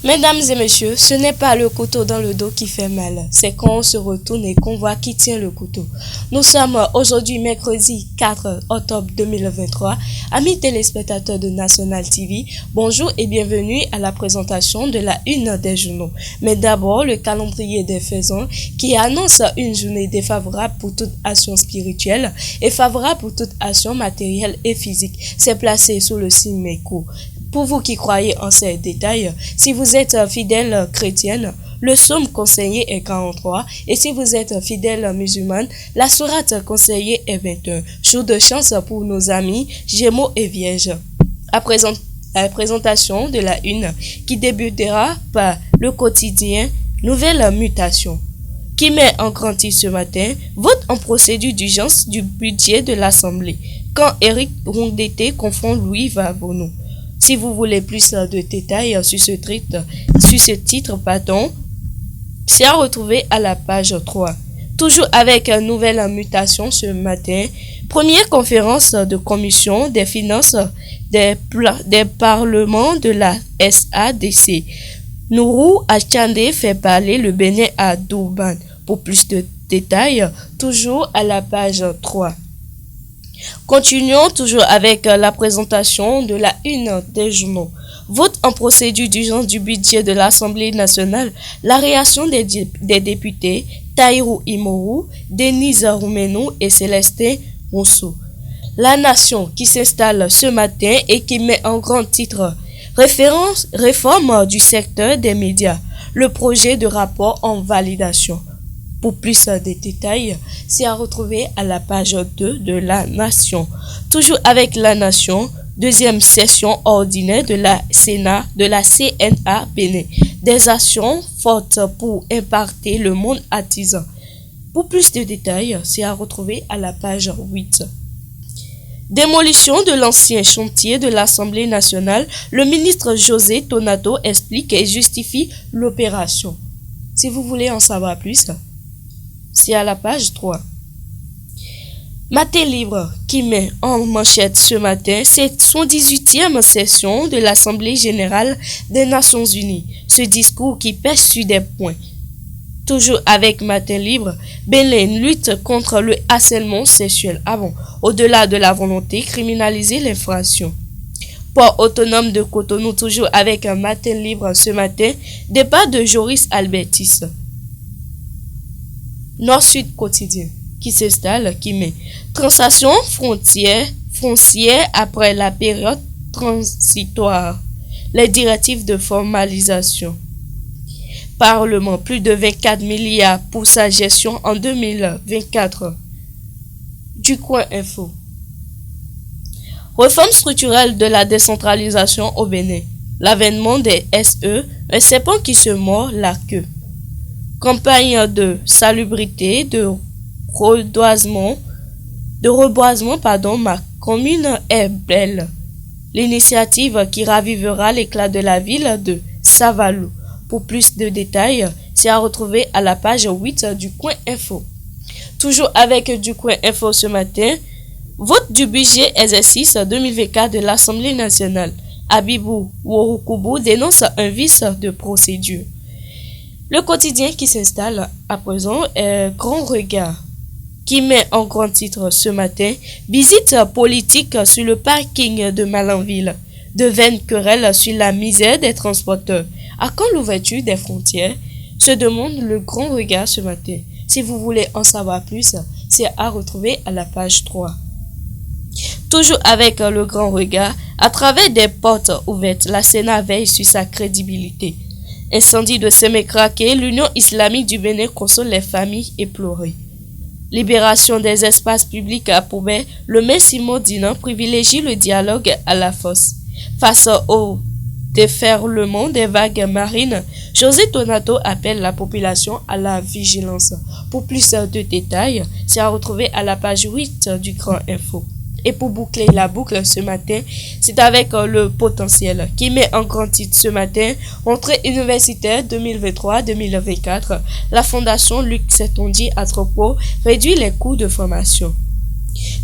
Mesdames et messieurs, ce n'est pas le couteau dans le dos qui fait mal, c'est quand on se retourne et qu'on voit qui tient le couteau. Nous sommes aujourd'hui mercredi 4 octobre 2023. Amis téléspectateurs de National TV, bonjour et bienvenue à la présentation de la une des journaux. Mais d'abord, le calendrier des faisans qui annonce une journée défavorable pour toute action spirituelle et favorable pour toute action matérielle et physique. C'est placé sous le signe Mercure. Pour vous qui croyez en ces détails, si vous êtes fidèle chrétienne, le psaume conseillé est 43 et si vous êtes fidèle musulmane, la sourate conseillée est 21. Jour de chance pour nos amis Gémeaux et Vierges. La présentation de la une qui débutera par le quotidien Nouvelle mutation qui met en grand titre ce matin vote en procédure d'urgence du budget de l'Assemblée quand Éric Rondeté confond Louis Vavonneau. Si vous voulez plus de détails sur ce titre, c'est à retrouver à la page 3. Toujours avec une nouvelle mutation ce matin, première conférence de commission des finances des parlements de la SADC. Nourou Achande fait parler le Bénin à Durban. Pour plus de détails, toujours à la page 3. Continuons toujours avec la présentation de la une des journaux. Vote en procédure d'urgence du budget de l'Assemblée nationale. La réaction des députés Taïrou Imorou, Denise Roumenou et Célestin Rousseau. La Nation qui s'installe ce matin et qui met en grand titre réforme du secteur des médias. Le projet de rapport en validation. Pour plus de détails, c'est à retrouver à la page 2 de La Nation. Toujours avec La Nation, deuxième session ordinaire de la CNA Bénin. Des actions fortes pour impacter le monde artisan. Pour plus de détails, c'est à retrouver à la page 8. Démolition de l'ancien chantier de l'Assemblée nationale, le ministre José Tonato explique et justifie l'opération. Si vous voulez en savoir plus, c'est à la page 3. Matin Libre qui met en manchette ce matin, c'est son 18e session de l'Assemblée générale des Nations unies. Ce discours qui pêche sur des points. Toujours avec Matin Libre, Bénin lutte contre le harcèlement sexuel. Au-delà de la volonté, criminaliser l'infraction. Port autonome de Cotonou, toujours avec un Matin Libre ce matin, débat de Joris Albertis. Nord-Sud quotidien qui s'installe, qui met transaction foncière après la période transitoire, les directives de formalisation. Parlement, plus de 24 milliards pour sa gestion en 2024. Du coin info. Réforme structurelle de la décentralisation au Bénin. L'avènement des SE, un serpent qui se mord la queue. Campagne de salubrité, de reboisement, ma commune est belle. L'initiative qui ravivera l'éclat de la ville de Savalou. Pour plus de détails, c'est à retrouver à la page 8 du Coin Info. Toujours avec du Coin Info ce matin, vote du budget exercice 2024 de l'Assemblée nationale. Abibou Woroukoubou dénonce un vice de procédure. Le quotidien qui s'installe à présent est Grand Regard, qui met en grand titre ce matin visite politique sur le parking de Malanville, de vaines querelles sur la misère des transporteurs. À quand l'ouverture des frontières? Se demande le Grand Regard ce matin. Si vous voulez en savoir plus, c'est à retrouver à la page 3. Toujours avec le Grand Regard, à travers des portes ouvertes, la Sénat veille sur sa crédibilité. Incendie de Sémékraké, l'Union islamique du Bénin console les familles éplorées. Libération des espaces publics à Poubelle, le maire Simon Dinan privilégie le dialogue à la force. Face au déferlement des vagues marines, José Tonato appelle la population à la vigilance. Pour plus de détails, c'est à retrouver à la page 8 du Grand Info. Et pour boucler la boucle ce matin, c'est avec le potentiel qui met en grand titre ce matin rentrée universitaire 2023-2024. La fondation Luc Setondier Atropos réduit les coûts de formation.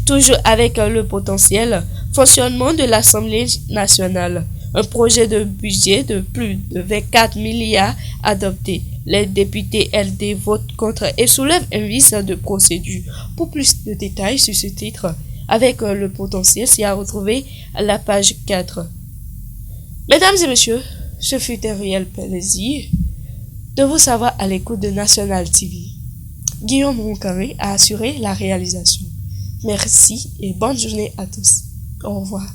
Toujours avec le potentiel, fonctionnement de l'Assemblée nationale. Un projet de budget de plus de 24 milliards adopté. Les députés LD votent contre et soulèvent un vice de procédure. Pour plus de détails sur ce titre, avec le potentiel, c'est à retrouver à la page 4. Mesdames et messieurs, ce fut un réel plaisir de vous savoir à l'écoute de National TV. Guillaume Roncaré a assuré la réalisation. Merci et bonne journée à tous. Au revoir.